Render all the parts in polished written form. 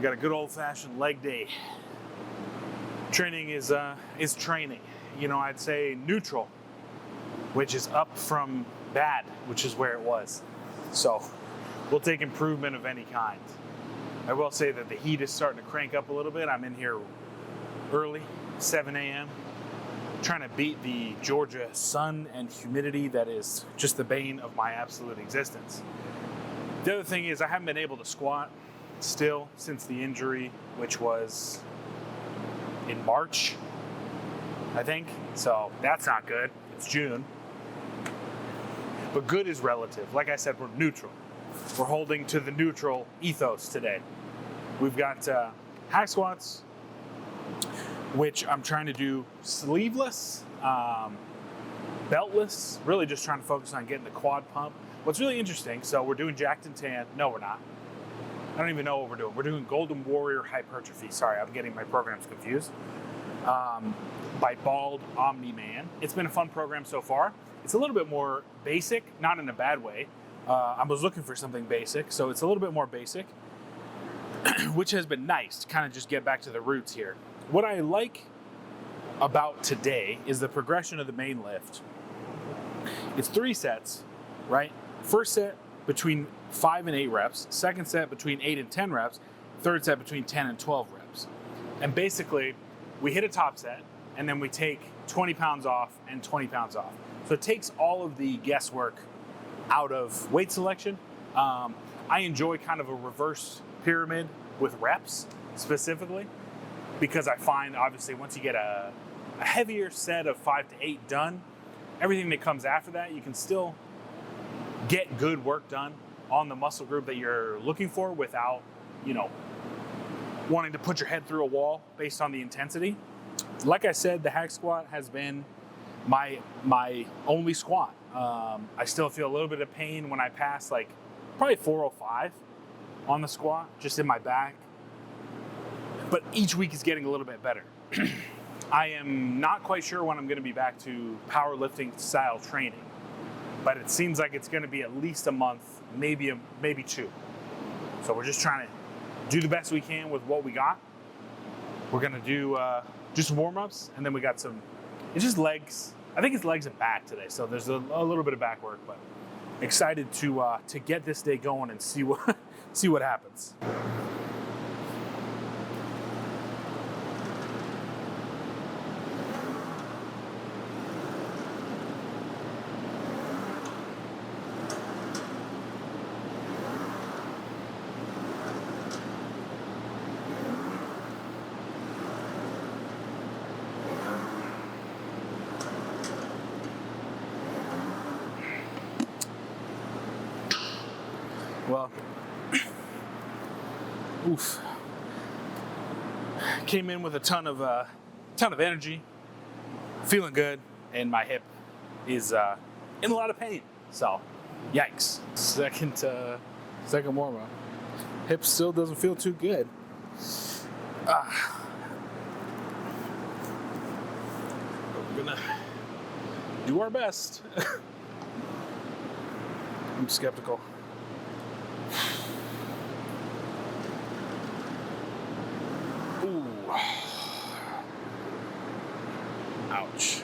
got a good old-fashioned leg day. Training is training. You know, I'd say neutral, which is up from bad, which is where it was. So we'll take improvement of any kind. I will say that the heat is starting to crank up a little bit. I'm in here early, 7 a.m., trying to beat the Georgia sun and humidity that is just the bane of my absolute existence. The other thing is I haven't been able to squat still since the injury, which was in March, I think. So that's not good. It's June. But good is relative. Like I said, we're neutral. We're holding to the neutral ethos today. We've got hack squats, which I'm trying to do sleeveless, beltless, really just trying to focus on getting the quad pump. What's really interesting, so we're doing jacked and tan. No, we're not. I don't even know what we're doing. We're doing Golden Warrior Hypertrophy. Sorry, I'm getting my programs confused. By Bald Omni Man. It's been a fun program so far. It's a little bit more basic, not in a bad way. I was looking for something basic, so it's a little bit more basic, which has been nice to kind of just get back to the roots here. What I like about today is the progression of the main lift. It's 3 sets, right? First set between 5 and 8 reps, second set between 8 and 10 reps, third set between 10 and 12 reps. And basically, we hit a top set, and then we take 20 pounds off and 20 pounds off. So it takes all of the guesswork out of weight selection. I enjoy kind of a reverse pyramid with reps specifically, because I find obviously once you get a heavier set of 5 to 8 done, everything that comes after that, you can still get good work done on the muscle group that you're looking for without, you know, wanting to put your head through a wall based on the intensity. Like I said, the hack squat has been my only squat. I still feel a little bit of pain when I pass like probably 405 on the squat, just in my back. But each week is getting a little bit better. I am not quite sure when I'm going to be back to powerlifting style training, but it seems like it's going to be at least a month, maybe 2. So we're just trying to do the best we can with what we got. We're going to do just warm-ups, and then we got some, it's just legs. I think it's legs and back today, so there's a little bit of back work, but excited to get this day going and see what happens. Well, oof. Came in with a ton of energy, feeling good, and my hip is in a lot of pain. So, yikes. Second warm up. Hip still doesn't feel too good. We're gonna do our best. I'm skeptical. Ooh. Ouch.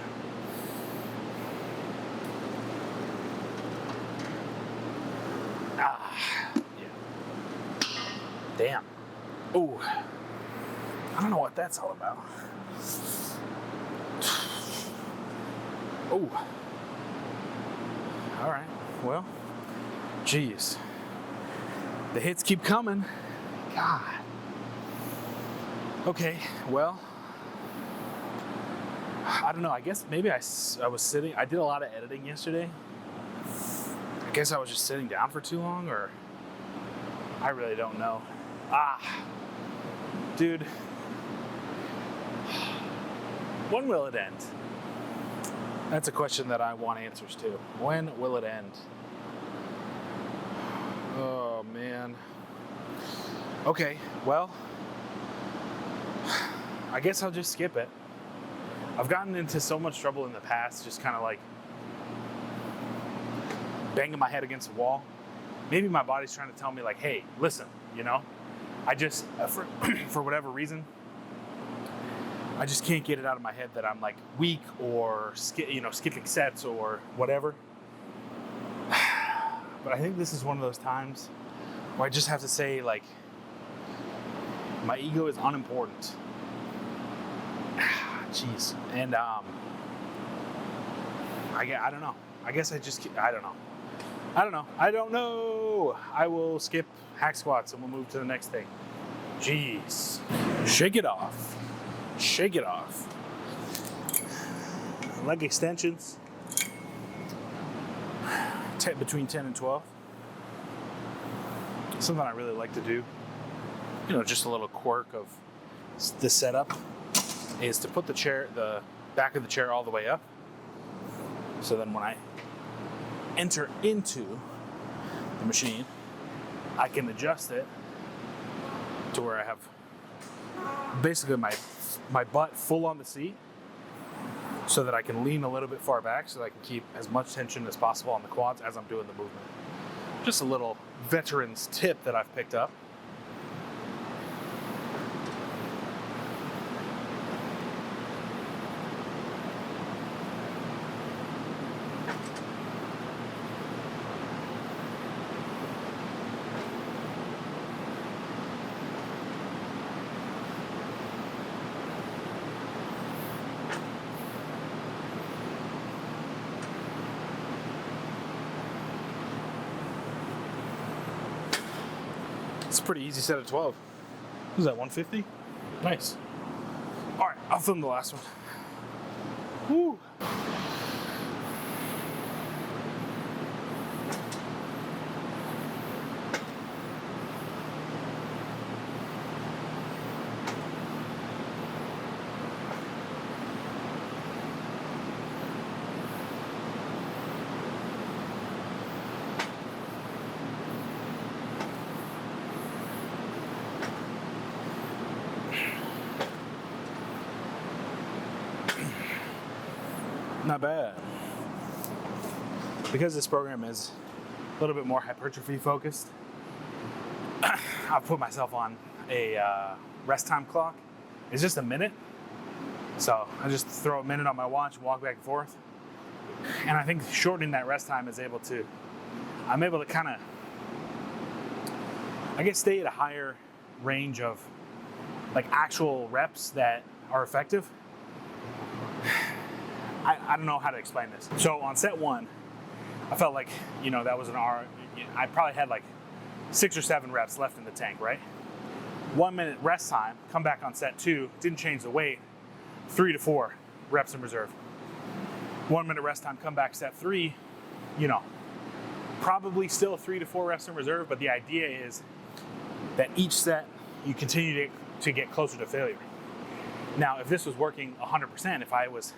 Yeah. Damn. Ooh. I don't know what that's all about. Ooh. All right. Well, geez. The hits keep coming. God. Okay, well, I don't know. I guess maybe I was sitting. I did a lot of editing yesterday. I guess I was just sitting down for too long, or I really don't know. Dude, when will it end? That's a question that I want answers to. When will it end? Oh, man. Okay, well, I guess I'll just skip it. I've gotten into so much trouble in the past, just kind of like banging my head against the wall. Maybe my body's trying to tell me like, hey, listen, you know, I just, for whatever reason, I just can't get it out of my head that I'm like weak or skipping sets or whatever. But I think this is one of those times where I just have to say, like, my ego is unimportant. Jeez. And I don't know. I guess I don't know. I don't know. I will skip hack squats and we'll move to the next thing. Jeez. Shake it off. Shake it off. Leg extensions. Between 10 and 12. Something I really like to do, just a little quirk of this setup, is to put the back of the chair all the way up. So then when I enter into the machine, I can adjust it to where I have basically my butt full on the seat, so that I can lean a little bit far back so that I can keep as much tension as possible on the quads as I'm doing the movement. Just a little veteran's tip that I've picked up. It's a pretty easy set of 12. Who's that, 150? Nice. All right, I'll film the last one. Woo. Not bad. Because this program is a little bit more hypertrophy focused, I've put myself on a rest time clock. It's just a minute. So I just throw a minute on my watch and walk back and forth. And I think shortening that rest time I'm able to kind of, stay at a higher range of like actual reps that are effective. I don't know how to explain this. So on set 1, I felt like, that was an hour. I probably had like 6 or 7 reps left in the tank, right? 1 minute rest time, come back on set 2, didn't change the weight, 3 to 4 reps in reserve. 1 minute rest time, come back set 3, probably still 3 to 4 reps in reserve, but the idea is that each set you continue to get closer to failure. Now, if this was working 100%, if I was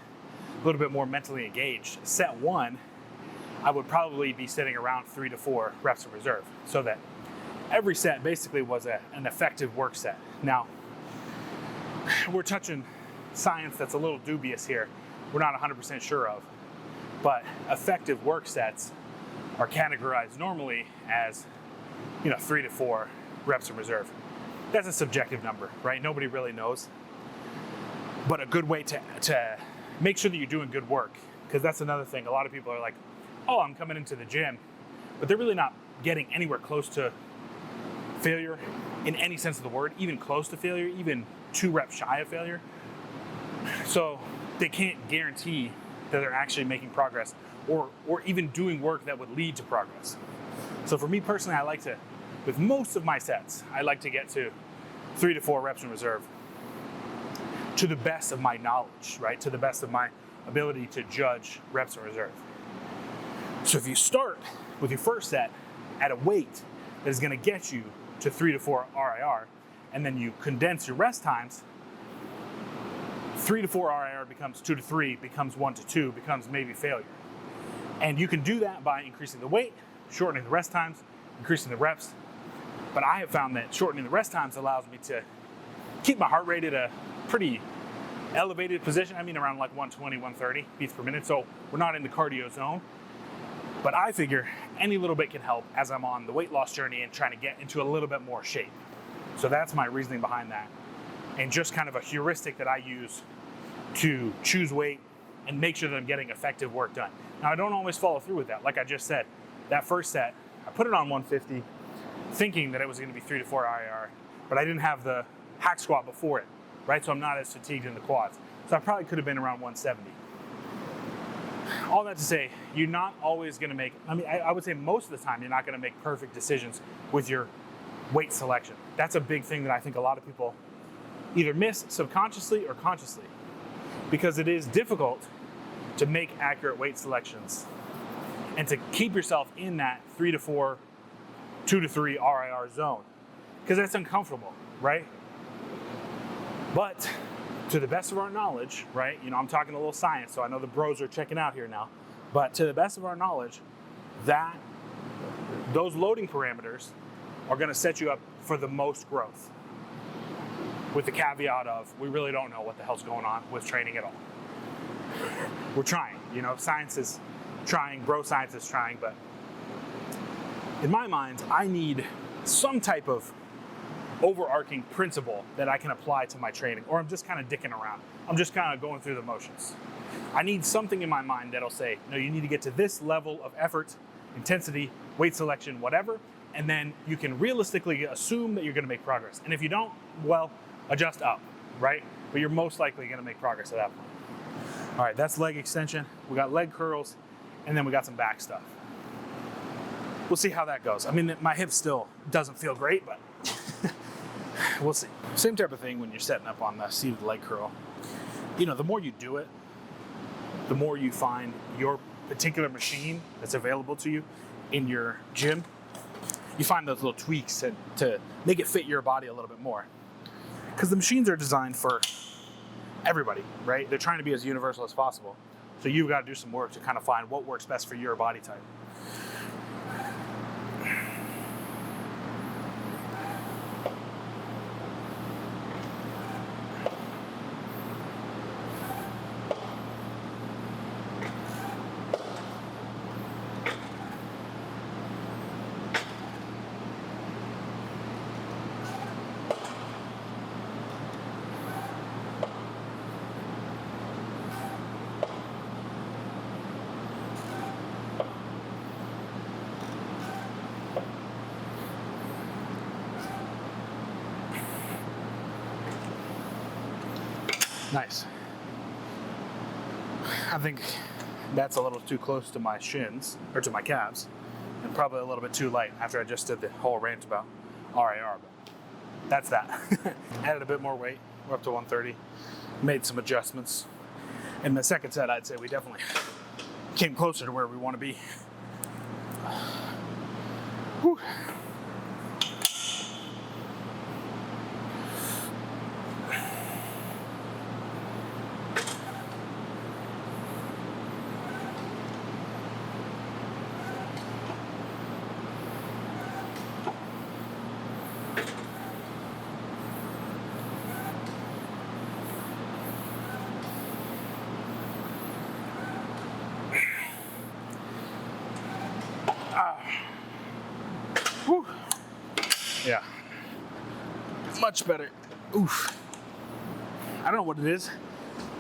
a little bit more mentally engaged, set 1, I would probably be sitting around 3 to 4 reps in reserve, so that every set basically was an effective work set. Now, we're touching science that's a little dubious here. We're not 100% sure of, but effective work sets are categorized normally as 3 to 4 reps in reserve. That's a subjective number, right? Nobody really knows. But a good way to make sure that you're doing good work, because that's another thing. A lot of people are like, oh, I'm coming into the gym, but they're really not getting anywhere close to failure in any sense of the word, even close to failure, even 2 reps shy of failure. So they can't guarantee that they're actually making progress or even doing work that would lead to progress. So for me personally, I like to, with most of my sets, I like to get to 3 to 4 reps in reserve, to the best of my knowledge, right? To the best of my ability to judge reps in reserve. So if you start with your first set at a weight that is going to get you to 3 to 4 RIR, and then you condense your rest times, 3 to 4 RIR becomes 2 to 3, becomes 1 to 2, becomes maybe failure. And you can do that by increasing the weight, shortening the rest times, increasing the reps. But I have found that shortening the rest times allows me to keep my heart rate at a pretty elevated position. I mean, around like 120, 130 beats per minute. So we're not in the cardio zone. But I figure any little bit can help as I'm on the weight loss journey and trying to get into a little bit more shape. So that's my reasoning behind that. And just kind of a heuristic that I use to choose weight and make sure that I'm getting effective work done. Now, I don't always follow through with that. Like I just said, that first set, I put it on 150, thinking that it was gonna be 3 to 4 IR, but I didn't have the hack squat before it, right? So I'm not as fatigued in the quads. So I probably could have been around 170. All that to say, you're not always gonna make, I would say most of the time, you're not gonna make perfect decisions with your weight selection. That's a big thing that I think a lot of people either miss subconsciously or consciously, because it is difficult to make accurate weight selections and to keep yourself in that 3 to 4, 2 to 3 RIR zone, because that's uncomfortable, right? But to the best of our knowledge, right? I'm talking a little science, so I know the bros are checking out here now, but to the best of our knowledge, that those loading parameters are gonna set you up for the most growth, with the caveat of, we really don't know what the hell's going on with training at all. We're trying, science is trying, bro science is trying, but in my mind, I need some type of overarching principle that I can apply to my training, or I'm just kind of dicking around. I'm just kind of going through the motions. I need something in my mind that'll say, no, you need to get to this level of effort, intensity, weight selection, whatever, and then you can realistically assume that you're gonna make progress. And if you don't, well, adjust up, right? But you're most likely gonna make progress at that point. All right, that's leg extension. We got leg curls, and then we got some back stuff. We'll see how that goes. My hip still doesn't feel great, but we'll see. Same type of thing when you're setting up on the seated leg curl. The more you do it, the more you find your particular machine that's available to you in your gym. You find those little tweaks to make it fit your body a little bit more. Because the machines are designed for everybody, right? They're trying to be as universal as possible. So you've got to do some work to kind of find what works best for your body type. Nice. I think that's a little too close to my shins, or to my calves, and probably a little bit too light after I just did the whole rant about RIR, but that's that. Added a bit more weight, we're up to 130, made some adjustments. In the second set, I'd say we definitely came closer to where we want to be. Whew. Whew. Yeah, much better. Oof. I don't know what it is.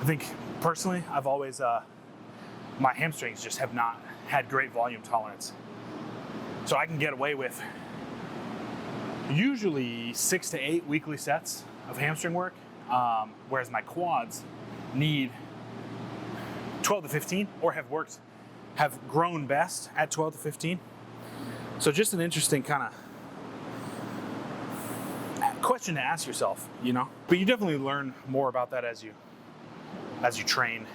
I think personally, I've always, my hamstrings just have not had great volume tolerance. So I can get away with usually 6 to 8 weekly sets of hamstring work, whereas my quads need 12 to 15, or have grown best at 12 to 15. So just an interesting kind of question to ask yourself, But you definitely learn more about that as you train.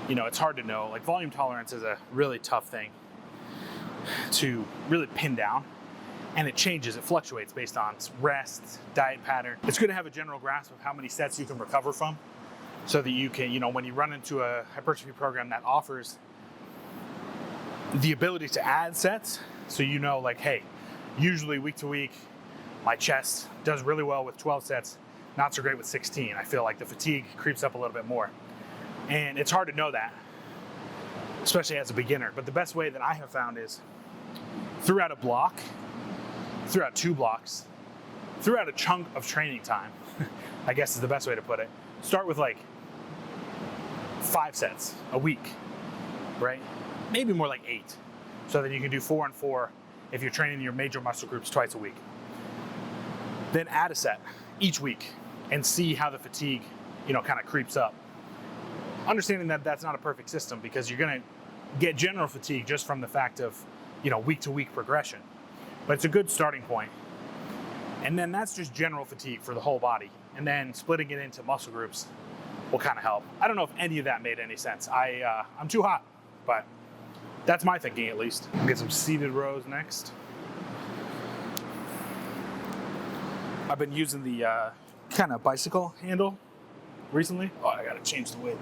It's hard to know. Like, volume tolerance is a really tough thing to really pin down, and it changes, it fluctuates based on rest, diet pattern. It's good to have a general grasp of how many sets you can recover from, so that you can, when you run into a hypertrophy program that offers the ability to add sets, so like, hey, usually week to week, my chest does really well with 12 sets, not so great with 16. I feel like the fatigue creeps up a little bit more. And it's hard to know that, especially as a beginner. But the best way that I have found is throughout 2 blocks, throughout a chunk of training time, I guess is the best way to put it, start with like 5 sets a week, right? Maybe more like 8. So then you can do 4 and 4 if you're training your major muscle groups twice a week. Then add a set each week and see how the fatigue, kind of creeps up. Understanding that that's not a perfect system, because you're going to get general fatigue just from the fact of, week to week progression. But it's a good starting point. And then that's just general fatigue for the whole body. And then splitting it into muscle groups will kind of help. I don't know if any of that made any sense. I'm too hot, but that's my thinking at least. I'll get some seated rows next. I've been using the kind of bicycle handle recently. Oh, I gotta change the weight.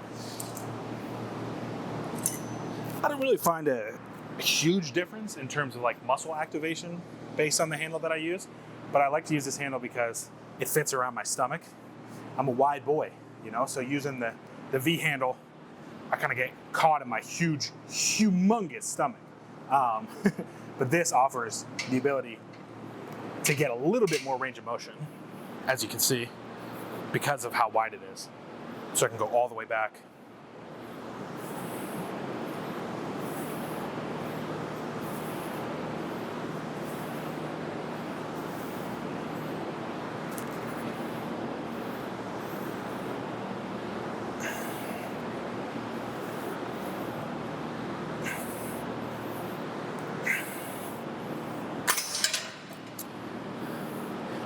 I don't really find a huge difference in terms of like muscle activation based on the handle that I use, but I like to use this handle because it fits around my stomach. I'm a wide boy, so using the V handle, I kind of get caught in my humongous stomach. But this offers the ability to get a little bit more range of motion, as you can see, because of how wide it is. So I can go all the way back.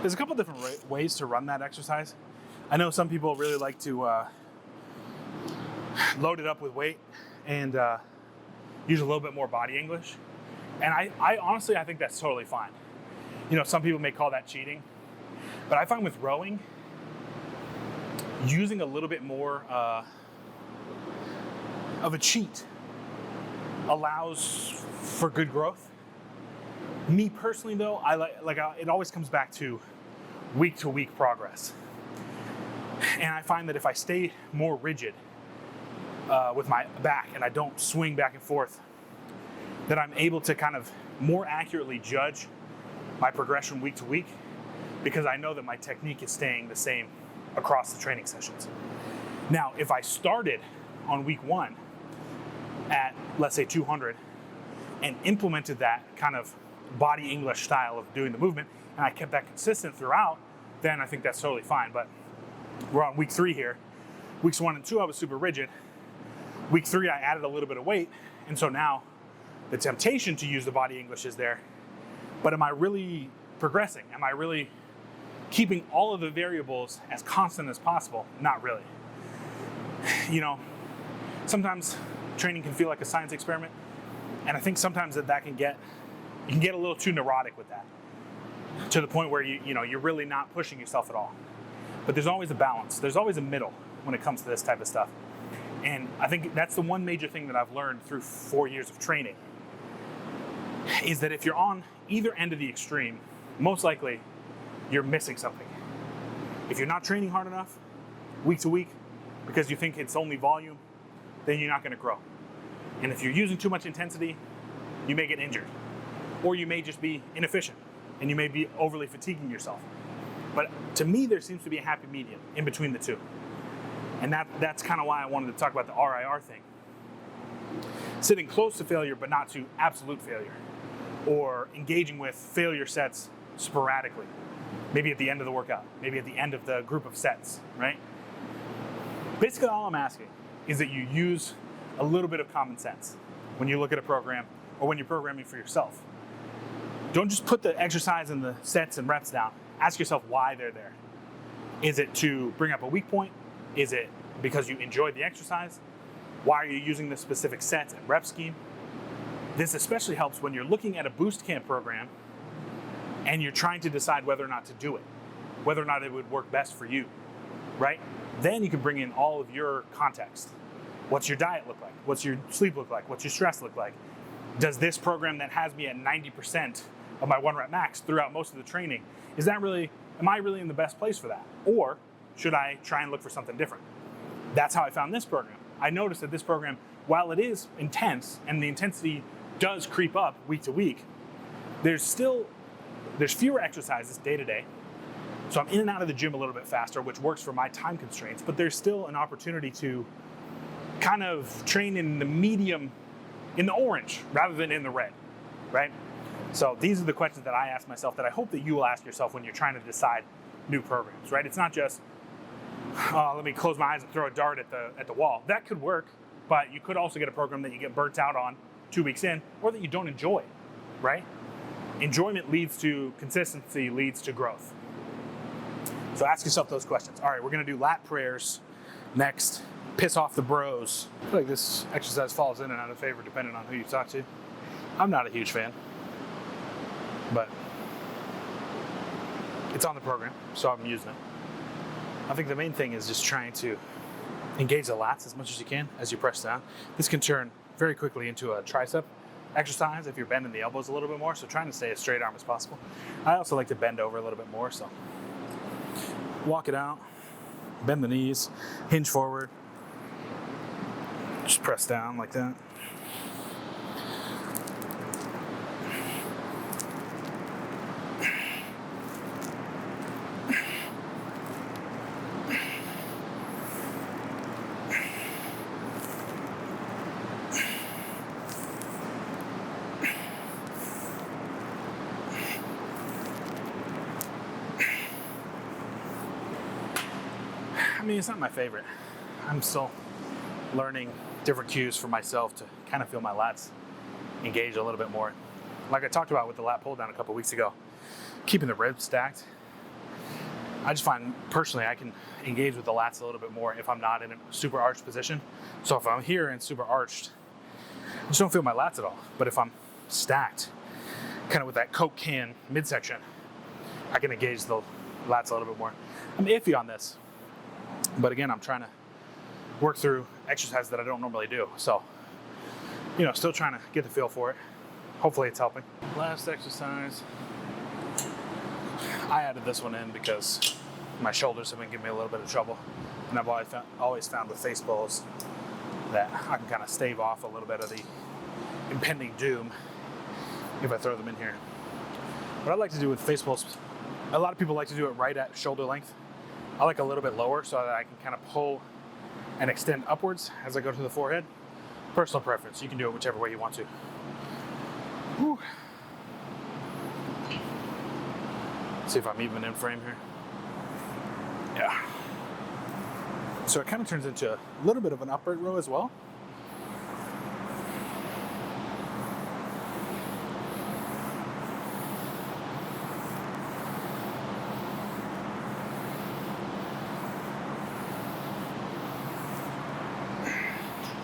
There's a couple different ways to run that exercise. I know some people really like to load it up with weight and use a little bit more body English. And I honestly, I think that's totally fine. Some people may call that cheating, but I find with rowing, using a little bit more of a cheat allows for good growth. Me personally, though, it always comes back to week progress. And I find that if I stay more rigid with my back and I don't swing back and forth, that I'm able to kind of more accurately judge my progression week to week, because I know that my technique is staying the same across the training sessions. Now, if I started on week 1 at, let's say, 200 and implemented that kind of body English style of doing the movement, and I kept that consistent throughout, then I think that's totally fine. But we're on week 3 here. Weeks 1 and 2, I was super rigid. Week 3, I added a little bit of weight, and so now the temptation to use the body English is there. But am I really progressing? Am I really keeping all of the variables as constant as possible? Not really. Sometimes training can feel like a science experiment, and I think sometimes you can get a little too neurotic with that, to the point where you're really not pushing yourself at all. But there's always a balance. There's always a middle when it comes to this type of stuff. And I think that's the one major thing that I've learned through 4 years of training, is that if you're on either end of the extreme, most likely you're missing something. If you're not training hard enough week to week because you think it's only volume, then you're not going to grow. And if you're using too much intensity, you may get injured. Or you may just be inefficient and you may be overly fatiguing yourself. But to me, there seems to be a happy medium in between the two. And that's kind of why I wanted to talk about the RIR thing. Sitting close to failure, but not to absolute failure. Or engaging with failure sets sporadically. Maybe at the end of the workout, maybe at the end of the group of sets, right? Basically, all I'm asking is that you use a little bit of common sense when you look at a program or when you're programming for yourself. Don't just put the exercise and the sets and reps down. Ask yourself why they're there. Is it to bring up a weak point? Is it because you enjoyed the exercise? Why are you using the specific sets and rep scheme? This especially helps when you're looking at a boost camp program and you're trying to decide whether or not to do it, whether or not it would work best for you, right? Then you can bring in all of your context. What's your diet look like? What's your sleep look like? What's your stress look like? Does this program that has me at 90% of my 1 rep max throughout most of the training, am I really in the best place for that? Or should I try and look for something different? That's how I found this program. I noticed that this program, while it is intense and the intensity does creep up week to week, there's fewer exercises day to day, So I'm in and out of the gym a little bit faster, which works for my time constraints, but there's still an opportunity to kind of train in the medium, in the orange, rather than in the red, right? So these are the questions that I ask myself that I hope that you will ask yourself when you're trying to decide new programs, right? It's not just, let me close my eyes and throw a dart at the wall. That could work, but you could also get a program that you get burnt out on 2 weeks in, or that you don't enjoy, right? Enjoyment leads to consistency, leads to growth. So ask yourself those questions. All right, we're gonna do lat prayers next. Piss off the bros. I feel like this exercise falls in and out of favor depending on who you talk to. I'm not a huge fan, but it's on the program, so I'm using it. I think the main thing is just trying to engage the lats as much as you can as you press down. This can turn very quickly into a tricep exercise if you're bending the elbows a little bit more, so trying to stay as straight arm as possible. I also like to bend over a little bit more, so walk it out, bend the knees, hinge forward, just press down like that. I mean, it's not my favorite. I'm still learning different cues for myself to kind of feel my lats engage a little bit more. Like I talked about with the lat pull down a couple weeks ago, keeping the ribs stacked. I just find personally I can engage with the lats a little bit more if I'm not in a super arched position. So if I'm here and super arched, I just don't feel my lats at all. But if I'm stacked, kind of with that Coke can midsection, I can engage the lats a little bit more. I'm iffy on this. But again, I'm trying to work through exercises that I don't normally do. So, still trying to get the feel for it. Hopefully it's helping. Last exercise. I added this one in because my shoulders have been giving me a little bit of trouble. And I've always found with face pulls that I can kind of stave off a little bit of the impending doom if I throw them in here. What I like to do with face pulls, a lot of people like to do it right at shoulder length. I like a little bit lower so that I can kind of pull and extend upwards as I go to the forehead. Personal preference. You can do it whichever way you want to. Whew. See if I'm even in frame here. Yeah. So it kind of turns into a little bit of an upright row as well.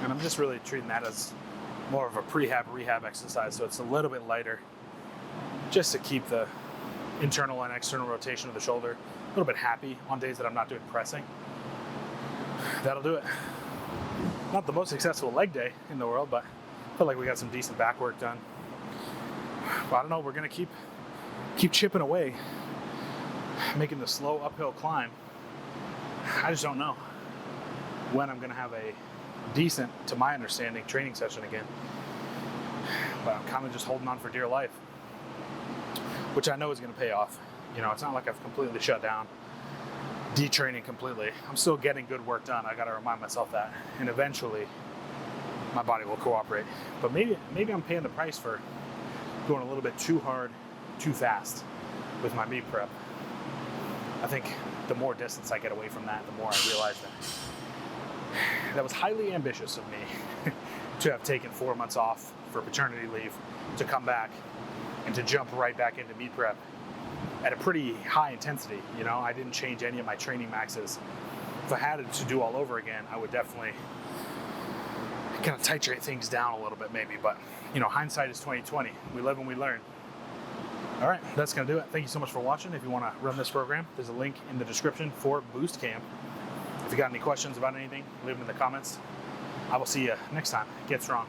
And I'm just really treating that as more of a rehab exercise, so it's a little bit lighter, just to keep the internal and external rotation of the shoulder a little bit happy on days that I'm not doing pressing. That'll do it. Not the most successful leg day in the world, but I feel like we got some decent back work done. But I don't know, we're gonna keep chipping away, making the slow uphill climb. I just don't know when I'm gonna have a decent, to my understanding, training session again. But I'm kind of just holding on for dear life, which I know is going to pay off. It's not like I've completely shut down, detraining completely. I'm still getting good work done. I got to remind myself that, and eventually my body will cooperate. But maybe I'm paying the price for going a little bit too hard, too fast with my meet prep. I think the more distance I get away from that, the more I realize that was highly ambitious of me to have taken 4 months off for paternity leave, to come back and to jump right back into meet prep at a pretty high intensity. I didn't change any of my training maxes. If I had it to do all over again, I would definitely kind of titrate things down a little bit maybe, but hindsight is 20/20. We live and we learn. All right, that's gonna do it. Thank you so much for watching. If you wanna run this program, there's a link in the description for Boost Camp. If you got any questions about anything, leave them in the comments. I will see you next time. Get strong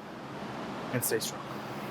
and stay strong.